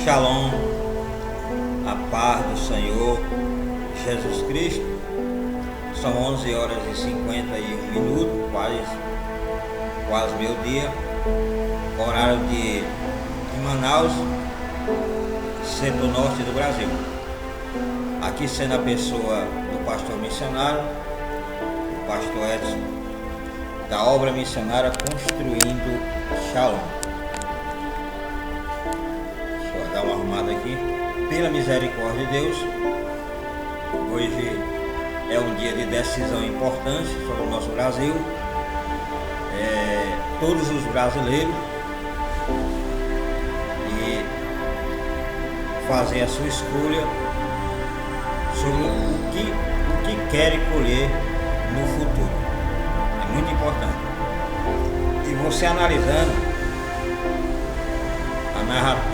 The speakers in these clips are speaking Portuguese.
Shalom, a paz do Senhor Jesus Cristo. São 11 horas e 51 minutos, quase meio-dia, horário de Manaus, centro norte do Brasil. Aqui sendo a pessoa do pastor missionário, o pastor Edson, da obra missionária Construindo Shalom. Deixa eu dar uma arrumada aqui. Pela misericórdia de Deus, hoje é um dia de decisão importante sobre o nosso Brasil. Todos os brasileiros e fazer a sua escolha sobre o que querem colher no futuro. É muito importante. E você analisando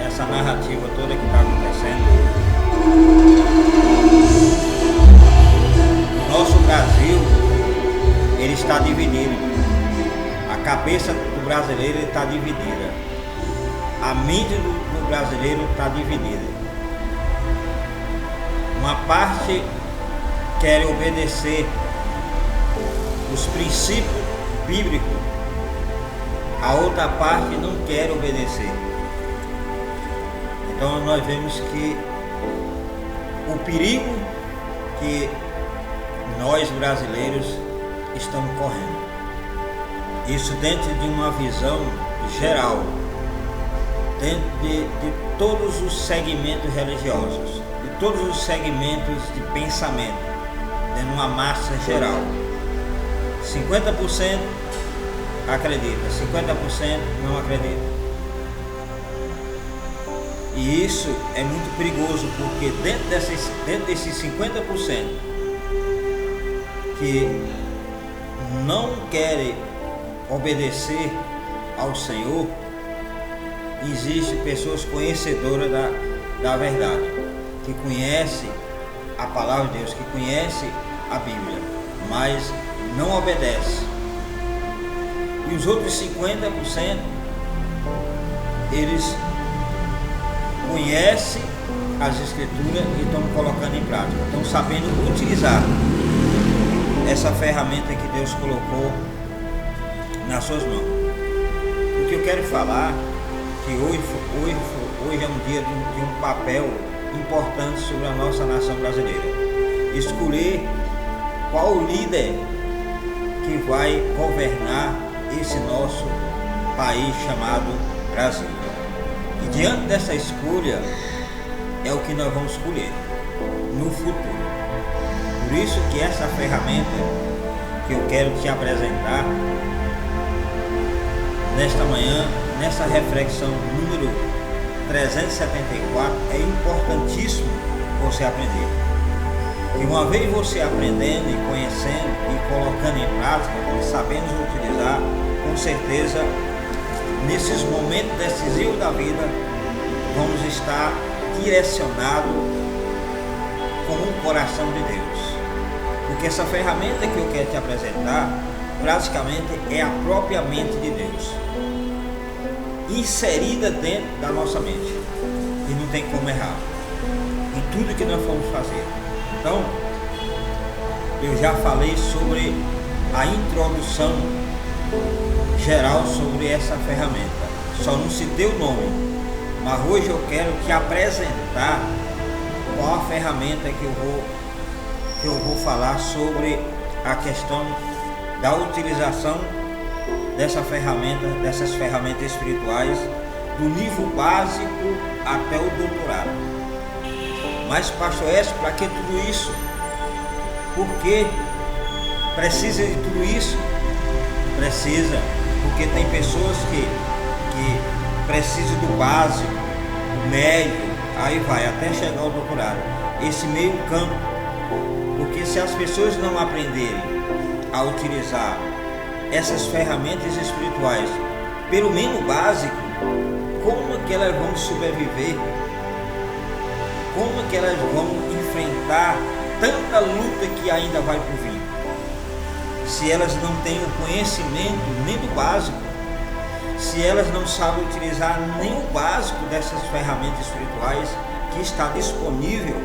essa narrativa toda que está acontecendo, o nosso Brasil, ele está dividido. A cabeça do brasileiro está dividida. A mídia do brasileiro está dividida. Uma parte quer obedecer os princípios bíblicos, a outra parte não quer obedecer. Então nós vemos que o perigo que nós brasileiros estamos correndo, isso dentro de uma visão geral, dentro de todos os segmentos religiosos, de todos os segmentos de pensamento, dentro de uma massa geral. 50% acredita, 50% não acredita. E isso é muito perigoso, porque dentro desses 50% que não querem obedecer ao Senhor, existem pessoas conhecedoras da verdade, que conhecem a palavra de Deus, que conhecem a Bíblia, mas não obedecem. E os outros 50%, eles conhecem as Escrituras e estão colocando em prática, estão sabendo utilizar essa ferramenta que Deus colocou nas suas mãos. O que eu quero falar que hoje é um dia de um papel importante sobre a nossa nação brasileira. Escolher qual o líder que vai governar esse nosso país chamado Brasil. E diante dessa escolha é o que nós vamos escolher no futuro. Por isso que essa ferramenta que eu quero te apresentar nesta manhã, nessa reflexão número 374, é importantíssimo você aprender. E uma vez você aprendendo e conhecendo e colocando em prática, e sabendo utilizar, com certeza, nesses momentos decisivos da vida, vamos estar direcionados com o coração de Deus. Porque essa ferramenta que eu quero te apresentar, praticamente é a própria mente de Deus, inserida dentro da nossa mente, e não tem como errar em tudo que nós vamos fazer. Então, eu já falei sobre a introdução geral sobre essa ferramenta, só não se deu nome, mas hoje eu quero te apresentar qual a ferramenta que eu vou falar sobre a questão da utilização dessas ferramentas espirituais, do nível básico até o doutorado. Mas pastor Edson, para que tudo isso? Por que precisa de tudo isso? Precisa, porque tem pessoas que precisam do básico, do médio, aí vai até chegar ao doutorado, esse meio campo. Porque se as pessoas não aprenderem a utilizar essas ferramentas espirituais pelo menos básico, como é que elas vão sobreviver? Como é que elas vão enfrentar tanta luta que ainda vai por vir? Se elas não têm o conhecimento nem do básico. se elas não sabem utilizar nem o básico dessas ferramentas espirituais que está disponível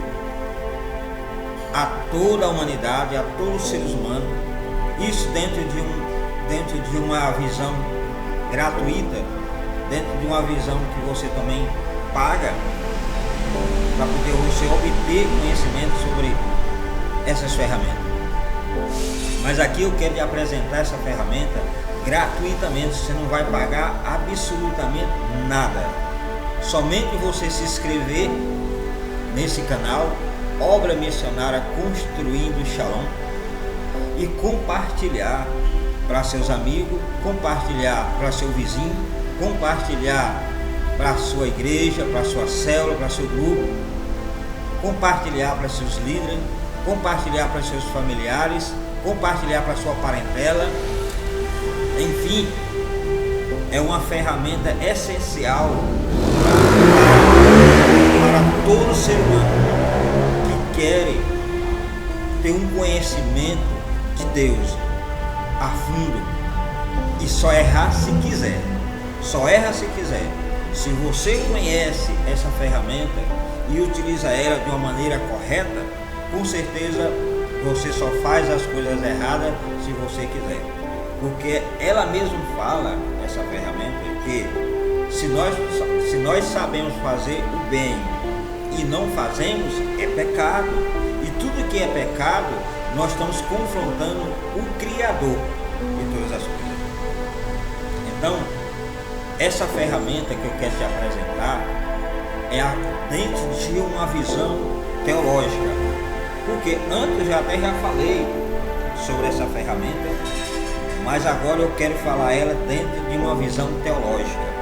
a toda a humanidade, a todos os seres humanos, isso dentro de uma visão gratuita, dentro de uma visão que você também paga para poder você obter conhecimento sobre essas ferramentas. Mas aqui eu quero te apresentar essa ferramenta gratuitamente, você não vai pagar absolutamente nada. Somente você se inscrever nesse canal Obra Missionária Construindo Shalom e compartilhar para seus amigos, compartilhar para seu vizinho, compartilhar para sua igreja, para sua célula, para seu grupo, compartilhar para seus líderes, compartilhar para seus familiares, compartilhar para sua parentela. Enfim, é uma ferramenta essencial para todo ser humano que quer ter um conhecimento de Deus a fundo, e só errar se quiser. Só erra se quiser. Se você conhece essa ferramenta e utiliza ela de uma maneira correta, com certeza você só faz as coisas erradas se você quiser. Porque ela mesma fala, essa ferramenta, que se nós sabemos fazer o bem e não fazemos, é pecado. E tudo que é pecado, nós estamos confrontando o Criador de todas as coisas. Então, essa ferramenta que eu quero te apresentar é dentro de uma visão teológica. Porque antes eu até já falei sobre essa ferramenta, mas agora eu quero falar ela dentro de uma visão teológica.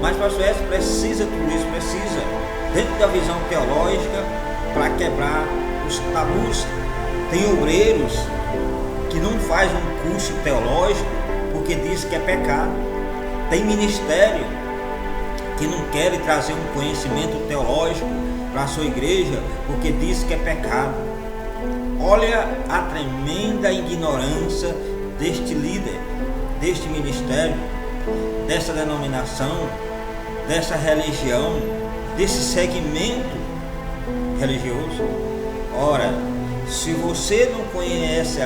Mas pastor Edson, precisa tudo isso, precisa dentro da visão teológica para quebrar os tabus. Tem obreiros que não faz um curso teológico porque diz que é pecado. Tem ministério que não quer trazer um conhecimento teológico para a sua igreja porque diz que é pecado. Olha a tremenda ignorância deste líder, deste ministério, dessa denominação, dessa religião, desse segmento religioso. Ora, se você não conhece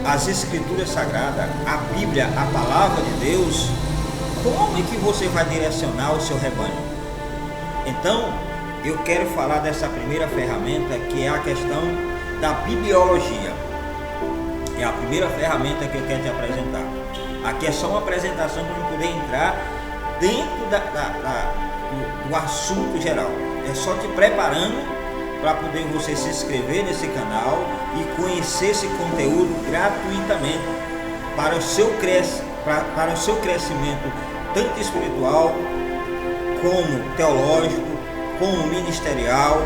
as Escrituras Sagradas, a Bíblia, a Palavra de Deus, como é que você vai direcionar o seu rebanho? Então, eu quero falar dessa primeira ferramenta, que é a questão da bibliologia. É a primeira ferramenta que eu quero te apresentar. Aqui é só uma apresentação para eu poder entrar dentro do assunto geral. É só te preparando para poder você se inscrever nesse canal e conhecer esse conteúdo gratuitamente para o seu crescimento, tanto espiritual como teológico, como ministerial,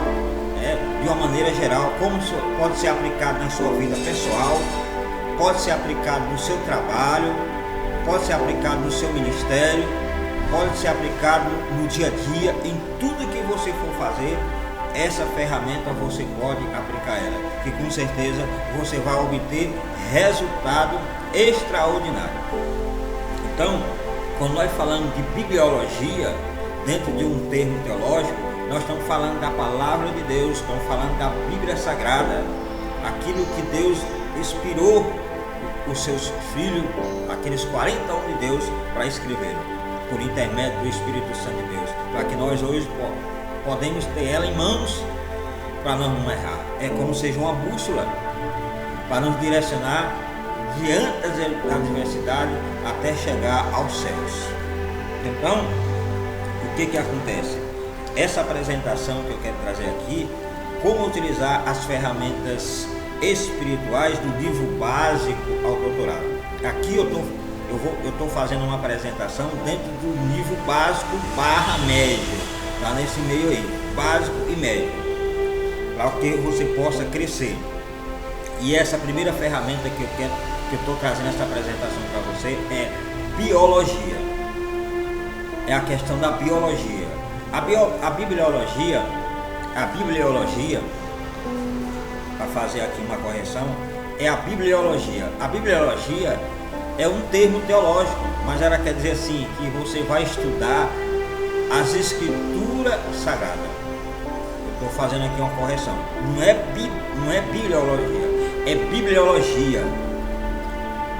de uma maneira geral, como pode ser aplicado na sua vida pessoal, pode ser aplicado no seu trabalho, pode ser aplicado no seu ministério, pode ser aplicado no dia a dia, em tudo que você for fazer. Essa ferramenta você pode aplicar ela, que com certeza você vai obter resultado extraordinário. Então, quando nós falamos de bibliologia, dentro de um termo teológico, nós estamos falando da palavra de Deus, estamos falando da Bíblia Sagrada, aquilo que Deus inspirou os seus filhos, aqueles 40 homens de Deus, para escrever, por intermédio do Espírito Santo de Deus, para que nós hoje podemos ter ela em mãos para não errar. É como seja uma bússola para nos direcionar diante da adversidade até chegar aos céus. Então, o que acontece? Essa apresentação que eu quero trazer aqui, como utilizar as ferramentas espirituais do nível básico ao doutorado. Aqui eu estou fazendo uma apresentação dentro do nível básico / médio. Está nesse meio aí, básico e médio, para que você possa crescer. E essa primeira ferramenta que eu estou trazendo essa apresentação para você é biologia. É a questão da biologia. A bibliologia, para fazer aqui uma correção, é a bibliologia. A bibliologia é um termo teológico, mas ela quer dizer assim, que você vai estudar as escrituras sagradas. Eu estou fazendo aqui uma correção. Não é bibliologia, é bibliologia.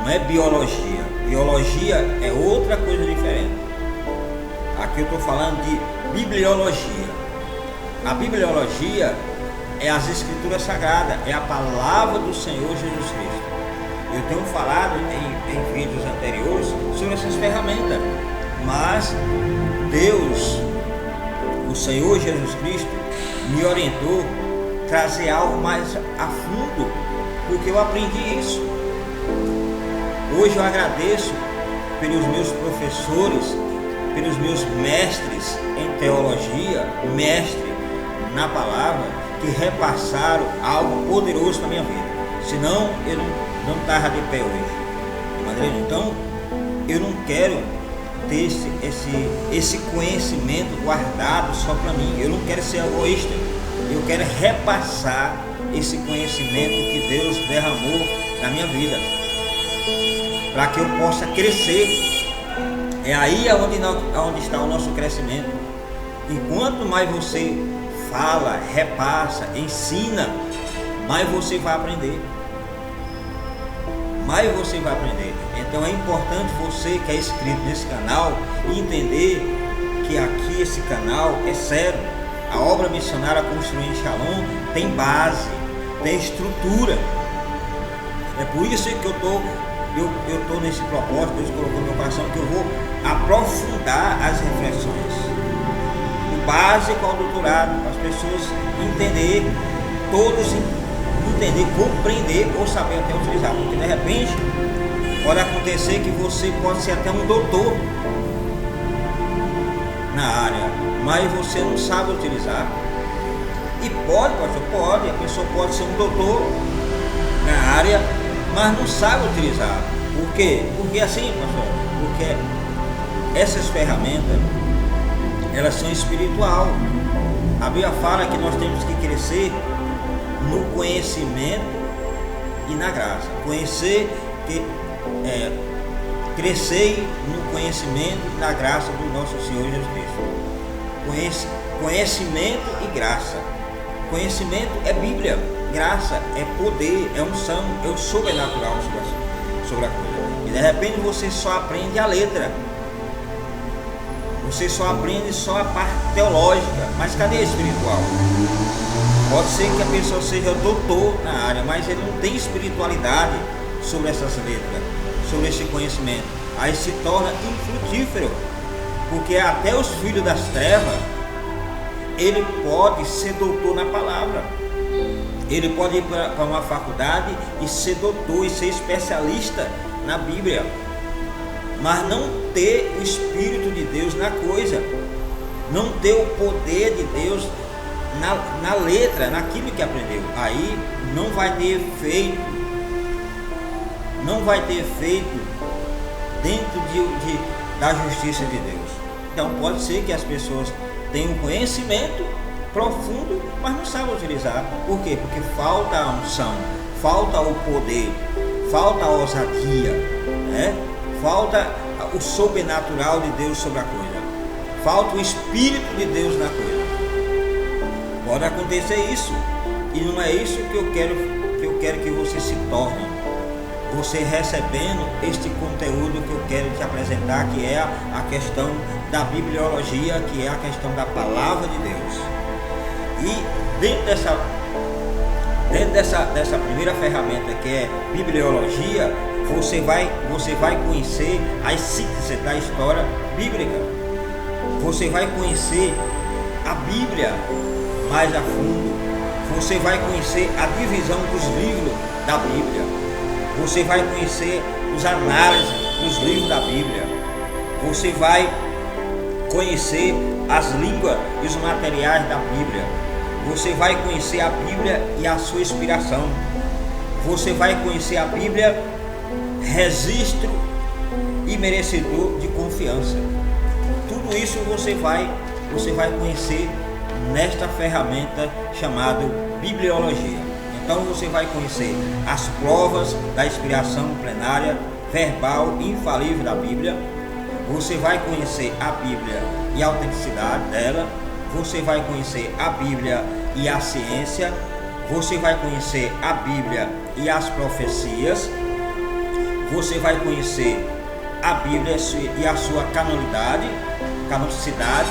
Não é biologia. Biologia é outra coisa diferente. Aqui eu estou falando de bibliologia. A bibliologia é as escrituras sagradas, é a palavra do Senhor Jesus Cristo. Eu tenho falado em vídeos anteriores sobre essas ferramentas, mas Deus, o Senhor Jesus Cristo, me orientou a trazer algo mais a fundo, porque eu aprendi isso. Hoje eu agradeço pelos meus professores, pelos meus mestres em teologia, mestre na palavra, que repassaram algo poderoso na minha vida. Senão eu não estava de pé hoje. Então eu não quero ter esse conhecimento guardado só para mim. Eu não quero ser egoísta. Eu quero repassar esse conhecimento que Deus derramou na minha vida, para que eu possa crescer. É aí onde está o nosso crescimento. E quanto mais você fala, repassa, ensina, mais você vai aprender. Mais você vai aprender. Então é importante você que é inscrito nesse canal entender que aqui esse canal é sério. A obra missionária Construindo Shalom tem base, tem estrutura. É por isso que eu estou nesse propósito. Deus colocou no meu coração que eu vou aprofundar as reflexões, do básico ao doutorado, para as pessoas entenderem, todos entender, compreender ou saber até utilizar, porque de repente pode acontecer que você pode ser até um doutor na área, mas você não sabe utilizar. E pode, a pessoa pode ser um doutor na área, mas não sabe utilizar. Por quê? Porque assim, pastor, porque essas ferramentas, elas são espiritual. A Bíblia fala que nós temos que crescer no conhecimento e na graça. Crescer no conhecimento e na graça do nosso Senhor Jesus Cristo. Conhecimento e graça. Conhecimento é Bíblia, graça é poder, é unção, é o sobrenatural sobre a coisa. E de repente você só aprende a letra. Você só aprende só a parte teológica, mas cadê a espiritual? Pode ser que a pessoa seja doutor na área, mas ele não tem espiritualidade sobre essas letras, sobre esse conhecimento. Aí se torna infrutífero, porque até os filhos das trevas, ele pode ser doutor na palavra. Ele pode ir para uma faculdade e ser doutor e ser especialista na Bíblia, mas não ter o Espírito de Deus na coisa, não ter o poder de Deus na letra, naquilo que aprendeu. Aí não vai ter efeito, dentro da justiça de Deus. Então pode ser que as pessoas tenham conhecimento profundo, mas não sabem utilizar. Por quê? Porque falta a unção, falta o poder, falta a ousadia, né? Falta o sobrenatural de Deus sobre a coisa, falta o Espírito de Deus na coisa. Pode acontecer isso, e não é isso que eu quero que você se torne. Você recebendo este conteúdo que eu quero te apresentar, que é a questão da bibliologia, que é a questão da palavra de Deus. E dentro dessa primeira ferramenta, que é bibliologia, você vai conhecer as síntese da história bíblica. Você vai conhecer a Bíblia mais a fundo. Você vai conhecer a divisão dos livros da Bíblia. Você vai conhecer os análises dos livros da Bíblia. Você vai conhecer as línguas e os materiais da Bíblia. Você vai conhecer a Bíblia e a sua inspiração. Você vai conhecer a Bíblia, registro e merecedor de confiança. Tudo isso você vai conhecer nesta ferramenta chamada bibliologia. Então você vai conhecer as provas da inspiração plenária, verbal infalível da Bíblia. Você vai conhecer a Bíblia e a autenticidade dela. Você vai conhecer a Bíblia e a ciência. Você vai conhecer a Bíblia e as profecias. Você vai conhecer a Bíblia e a sua canonicidade.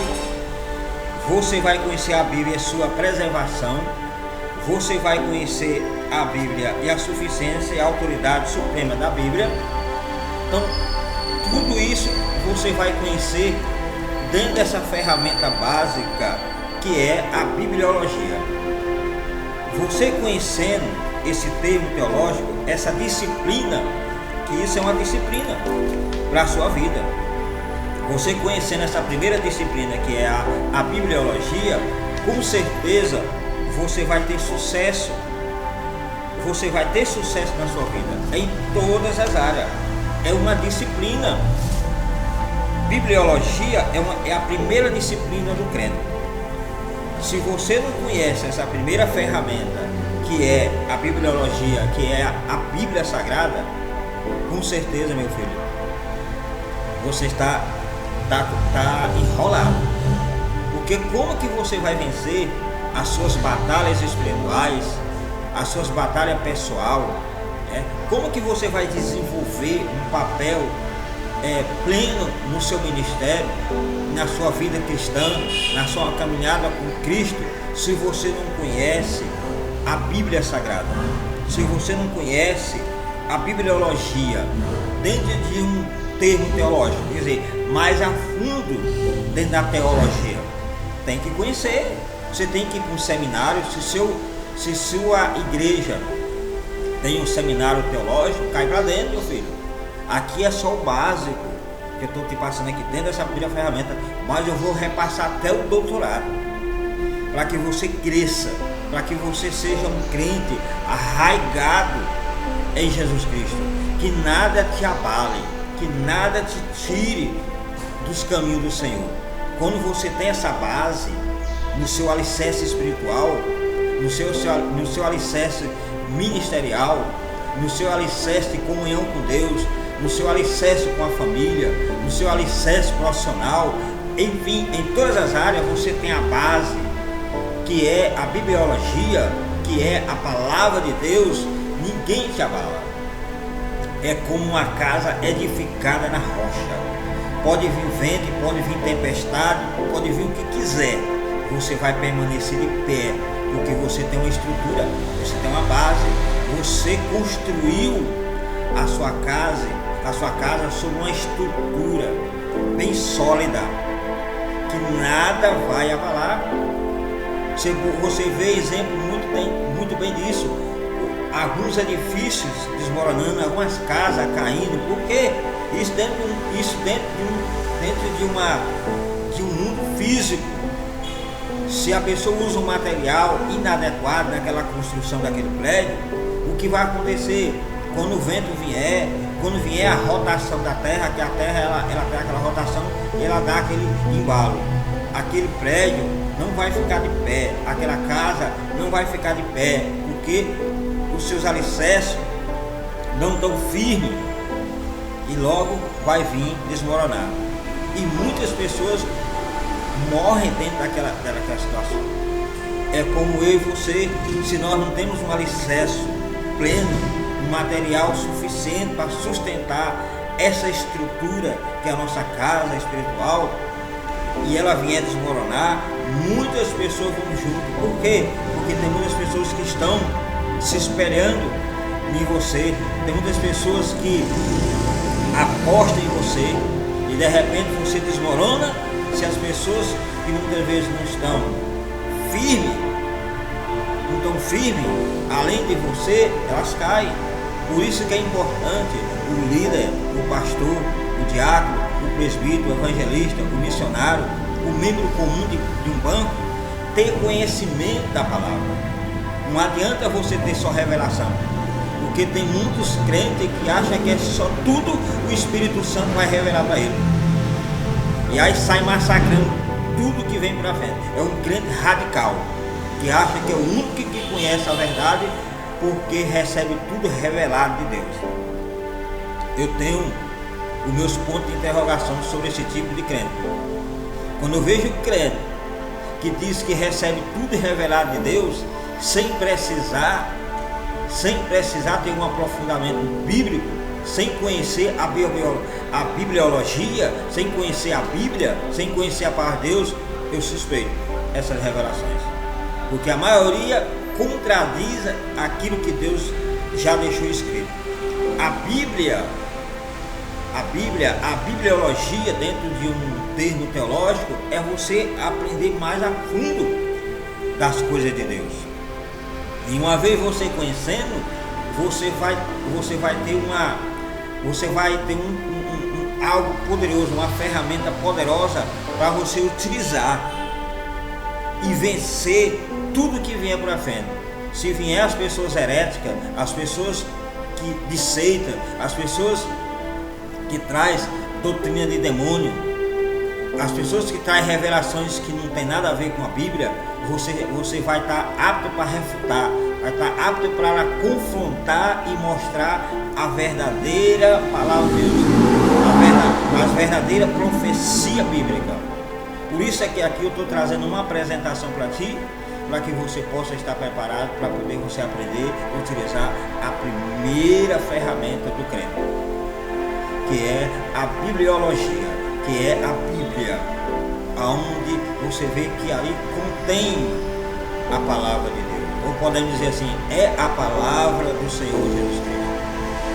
Você vai conhecer a Bíblia e a sua preservação. Você vai conhecer a Bíblia e a suficiência e a autoridade suprema da Bíblia. Então, tudo isso você vai conhecer dentro dessa ferramenta básica que é a bibliologia. Você conhecendo esse termo teológico, essa disciplina, que isso é uma disciplina para a sua vida. Você conhecendo essa primeira disciplina, que é a bibliologia, com certeza você vai ter sucesso. Você vai ter sucesso na sua vida, em todas as áreas. É uma disciplina. Bibliologia é a primeira disciplina do crente. Se você não conhece essa primeira ferramenta, que é a bibliologia, que é a Bíblia Sagrada, com certeza, meu filho, você está enrolado. Porque como que você vai vencer as suas batalhas espirituais, as suas batalhas pessoal, como que você vai desenvolver um papel pleno no seu ministério, na sua vida cristã, na sua caminhada com Cristo, se você não conhece a Bíblia Sagrada, se você não conhece a bibliologia dentro de um termo teológico, quer dizer, mais a fundo dentro da teologia? Tem que conhecer. Você tem que ir para um seminário. Se sua igreja tem um seminário teológico, cai para dentro, meu filho. Aqui é só o básico que eu estou te passando aqui dentro dessa primeira ferramenta, mas eu vou repassar até o doutorado, para que você cresça, para que você seja um crente arraigado em Jesus Cristo, que nada te abale, que nada te tire dos caminhos do Senhor. Quando você tem essa base no seu alicerce espiritual, no seu alicerce ministerial, no seu alicerce de comunhão com Deus, no seu alicerce com a família, no seu alicerce profissional, enfim, em todas as áreas você tem a base, que é a bibliologia, que é a palavra de Deus. Ninguém te abala. É como uma casa edificada na rocha. Pode vir vento, pode vir tempestade, pode vir o que quiser, você vai permanecer de pé, porque você tem uma estrutura, você tem uma base. Você construiu a sua casa sobre uma estrutura bem sólida, que nada vai abalar. Você vê exemplo muito bem disso. Alguns edifícios desmoronando, algumas casas caindo. Por quê? Isso dentro de um mundo físico. Se a pessoa usa um material inadequado naquela construção daquele prédio, o que vai acontecer? Quando o vento vier, quando vier a rotação da terra, que a terra ela tem aquela rotação e ela dá aquele embalo, aquele prédio não vai ficar de pé, aquela casa não vai ficar de pé, porque os seus alicerces não estão firmes e logo vai vir desmoronar. E muitas pessoas morrem dentro daquela situação. É como eu e você, se nós não temos um alicerce pleno, um material suficiente para sustentar essa estrutura que é a nossa casa espiritual, e ela vier desmoronar, muitas pessoas vão junto. Por quê? Porque tem muitas pessoas que estão se espelhando em você, tem muitas pessoas que apostam em você e de repente você desmorona. Se as pessoas que muitas vezes não estão firmes, além de você, elas caem. Por isso que é importante o líder, o pastor, o diácono, o presbítero, o evangelista, o missionário, o membro comum de um banco, ter conhecimento da palavra. Não adianta você ter só revelação, porque tem muitos crentes que acham que é só tudo o Espírito Santo vai revelar para ele. E aí sai massacrando tudo que vem para frente. É um crente radical, que acha que é o único que conhece a verdade, porque recebe tudo revelado de Deus. eu tenho os meus pontos de interrogação sobre esse tipo de crente. Quando eu vejo crente que diz que recebe tudo revelado de Deus, sem precisar ter um aprofundamento bíblico, sem conhecer a bibliologia, sem conhecer a Bíblia, sem conhecer a palavra de Deus, eu suspeito essas revelações, porque a maioria contradiz aquilo que Deus já deixou escrito. A bibliologia, dentro de um termo teológico, é você aprender mais a fundo das coisas de Deus. E uma vez você conhecendo, você vai ter algo poderoso, uma ferramenta poderosa para você utilizar e vencer tudo que vier por frente. Se vier as pessoas heréticas, as pessoas de seita, as pessoas que traz doutrina de demônio, as pessoas que trazem revelações que não tem nada a ver com a Bíblia, você vai estar apto para refutar, vai estar apto para confrontar e mostrar a verdadeira palavra de Deus, a verdadeira profecia bíblica. Por isso é que aqui eu estou trazendo uma apresentação para ti, para que você possa estar preparado para poder você aprender a utilizar a primeira ferramenta do crente, que é a bibliologia, que é a Bíblia, aonde você vê que ali contém a palavra de Deus, ou podemos dizer assim, é a palavra do Senhor Jesus Cristo.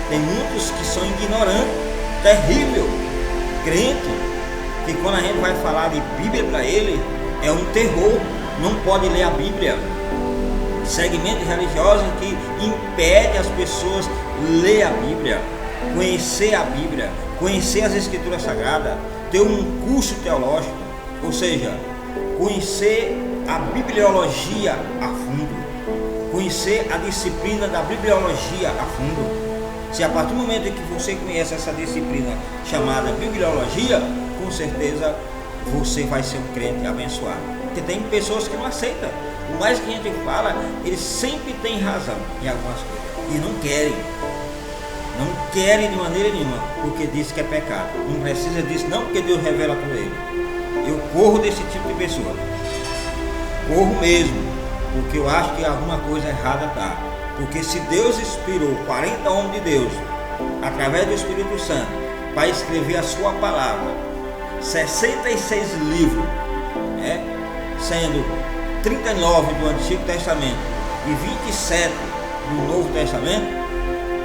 Tem muitos que são ignorantes, terrível, crente, que quando a gente vai falar de Bíblia para ele, é um terror, não pode ler a Bíblia. Segmentos religiosos que impedem as pessoas ler a Bíblia, conhecer a Bíblia, conhecer as Escrituras Sagradas, ter um curso teológico, ou seja, conhecer a bibliologia a fundo, conhecer a disciplina da bibliologia a fundo. Se a partir do momento em que você conhece essa disciplina chamada bibliologia, com certeza você vai ser um crente abençoado. Porque tem pessoas que não aceitam. Por mais que a gente fala, eles sempre têm razão em algumas coisas. E não querem. Não querem de maneira nenhuma, porque diz que é pecado. Não precisa disso, não, porque Deus revela para ele. Eu corro desse tipo de pessoa. Corro mesmo, porque eu acho que alguma coisa errada está. Porque se Deus inspirou 40 homens de Deus, através do Espírito Santo, para escrever a sua palavra, 66 livros, sendo 39 do Antigo Testamento e 27 do Novo Testamento,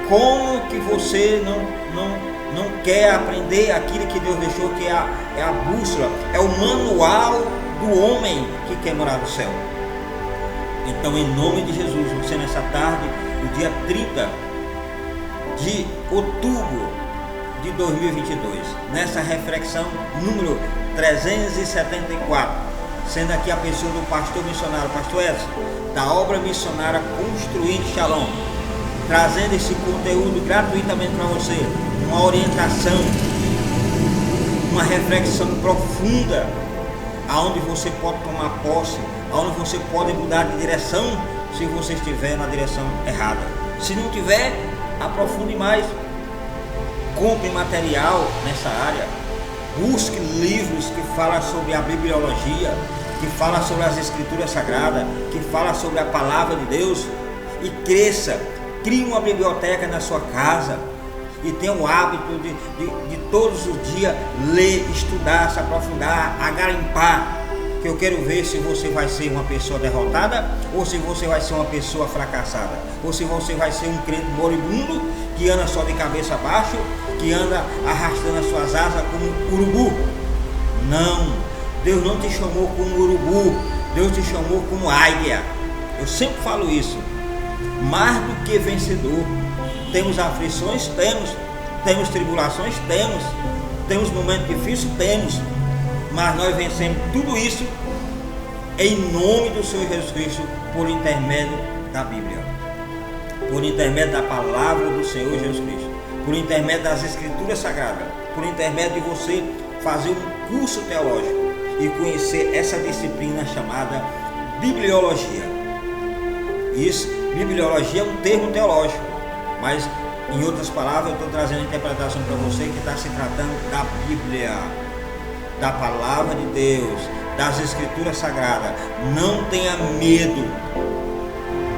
como que você não quer aprender aquilo que Deus deixou, que é a bússola, é o manual do homem que quer morar no céu? Então, em nome de Jesus, você nessa tarde, no dia 30 de outubro de 2022, nessa reflexão número 374, sendo aqui a pessoa do pastor missionário, pastor Edson, da obra missionária Construindo Shalom, trazendo esse conteúdo gratuitamente para você, uma orientação, uma reflexão profunda, aonde você pode tomar posse, aonde você pode mudar de direção se você estiver na direção errada. Se não tiver, aprofunde mais, compre material nessa área, busque livros que falam sobre a bibliologia, que falam sobre as Escrituras Sagradas, que falam sobre a Palavra de Deus, e cresça, crie uma biblioteca na sua casa e tenha o hábito de todos os dias ler, estudar, se aprofundar, agarimpar, que eu quero ver se você vai ser uma pessoa derrotada ou se você vai ser uma pessoa fracassada, ou se você vai ser um crente moribundo que anda só de cabeça abaixo, que anda arrastando as suas asas como urubu. Não, Deus não te chamou como urubu, Deus te chamou como águia. Eu sempre falo isso, mais do que vencedor. Temos aflições? Temos tribulações? Temos momentos difíceis? Temos, mas nós vencemos tudo isso em nome do Senhor Jesus Cristo, por intermédio da Bíblia, por intermédio da palavra do Senhor Jesus Cristo, por intermédio das Escrituras Sagradas, por intermédio de você fazer um curso teológico e conhecer essa disciplina chamada bibliologia. Isso, bibliologia é um termo teológico, mas Em outras palavras, eu estou trazendo a interpretação para você que está se tratando da Bíblia, da palavra de Deus, das Escrituras Sagradas. Não tenha medo.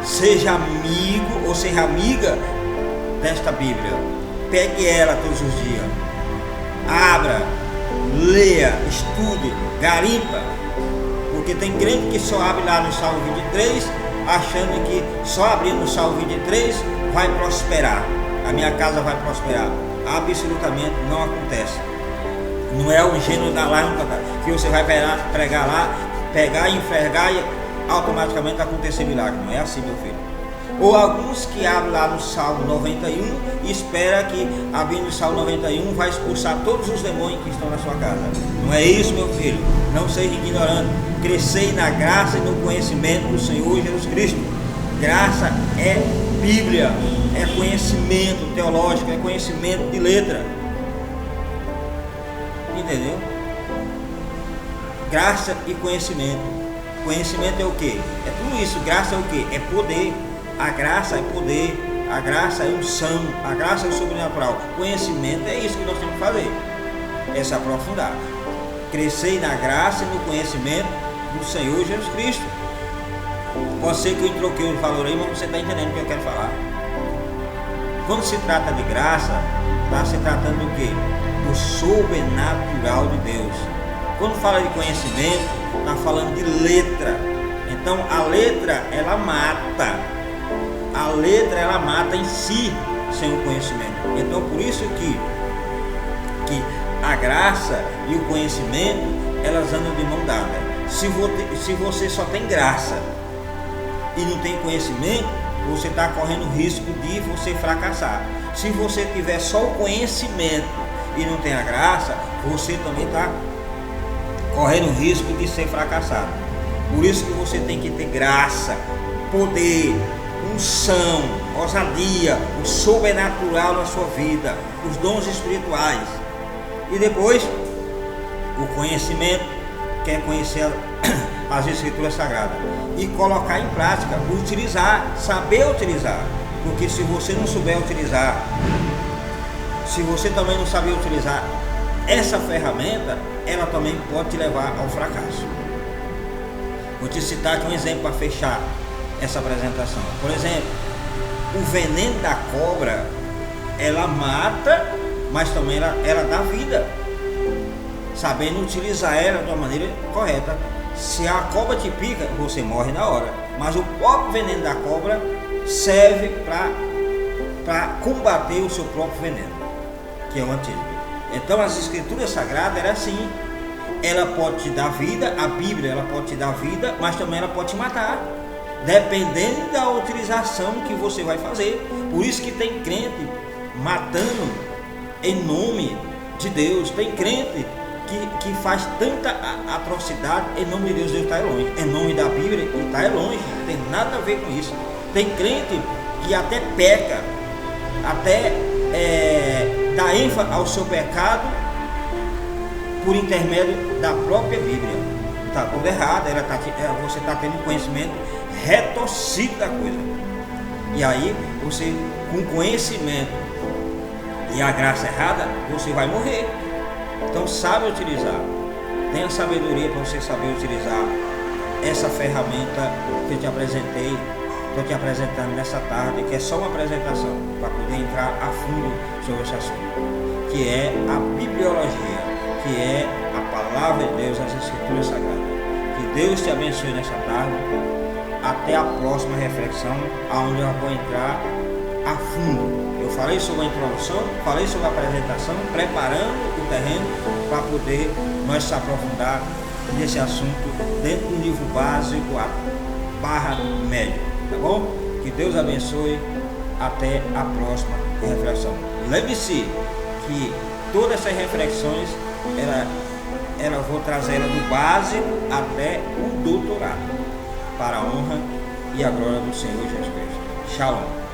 Seja amigo ou seja amiga desta Bíblia. Pegue ela todos os dias. Abra, leia, estude, garimpa. Porque tem crente que só abre lá no Salmo 23, achando que só abrindo no Salmo 23 vai prosperar. A minha casa vai prosperar. Absolutamente não acontece. Não é o gênero da lâmpada que você vai pregar lá, pegar e enfergar e automaticamente acontecer milagre. Não é assim, meu filho. Ou alguns que abrem lá no Salmo 91 e espera que abrindo o Salmo 91 vai expulsar todos os demônios que estão na sua casa. Não é isso, meu filho. Não seja ignorante. Crescei na graça e no conhecimento do Senhor Jesus Cristo. Graça é Bíblia, é conhecimento teológico, é conhecimento de letra. Entendeu? Graça e conhecimento. Conhecimento é o que? É tudo isso. Graça é o que? É poder. A graça é poder. A graça é unção. A graça é o sobrenatural. Conhecimento é isso que nós temos que fazer. É se aprofundar. Crescer na graça e no conhecimento do Senhor Jesus Cristo. Pode ser que eu troquei o valor aí, mas você está entendendo o que eu quero falar. Quando se trata de graça, está se tratando do quê? Do sobrenatural de Deus. Quando fala de conhecimento, está falando de letra. Então a letra ela mata. A letra ela mata em si sem o conhecimento. Então por isso que a graça e o conhecimento elas andam de mão dada. Se você só tem graça e não tem conhecimento, você está correndo risco de você fracassar. Se você tiver só o conhecimento e não tem a graça, você também está correndo risco de ser fracassado. Por isso que você tem que ter graça, poder, unção, ousadia, o sobrenatural na sua vida, os dons espirituais. E depois, o conhecimento, que é conhecer as Escrituras Sagradas e colocar em prática, utilizar, saber utilizar. Porque se você não souber utilizar, se você também não saber utilizar essa ferramenta, ela também pode te levar ao fracasso. Vou te citar aqui um exemplo para fechar essa apresentação. Por exemplo, o veneno da cobra, ela mata, mas também ela dá vida, sabendo utilizar ela de uma maneira correta. Se a cobra te pica, você morre na hora, mas o próprio veneno da cobra serve para combater o seu próprio veneno, que é o antídoto. Então as Escrituras Sagradas era assim. Ela pode te dar vida, a Bíblia ela pode te dar vida, mas também ela pode te matar, dependendo da utilização que você vai fazer. Por isso que tem crente matando em nome de Deus. Tem crente que faz tanta atrocidade em nome de Deus. Deus está longe, em nome da Bíblia e está longe, não tem nada a ver com isso. Tem crente que até peca, até dá ênfase ao seu pecado por intermédio da própria Bíblia. Está tudo errado, você está tendo um conhecimento retorcido da coisa. E aí, você com conhecimento e a graça errada, você vai morrer. Então saiba utilizar. Tenha sabedoria para você saber utilizar essa ferramenta que eu te apresentei. Estou te apresentando nessa tarde, que é só uma apresentação para poder entrar a fundo sobre esse assunto, que é a bibliologia, que é a palavra de Deus, as Escrituras Sagradas. Que Deus te abençoe nessa tarde. Até a próxima reflexão, aonde eu vou entrar a fundo. Eu falei sobre a introdução, falei sobre a apresentação, preparando o terreno para poder nós se aprofundar nesse assunto dentro do livro básico / médio, tá bom? Que Deus abençoe. Até a próxima reflexão. Lembre-se que todas essas reflexões eu vou trazer ela do básico até o doutorado, para a honra e a glória do Senhor Jesus Cristo. Shalom.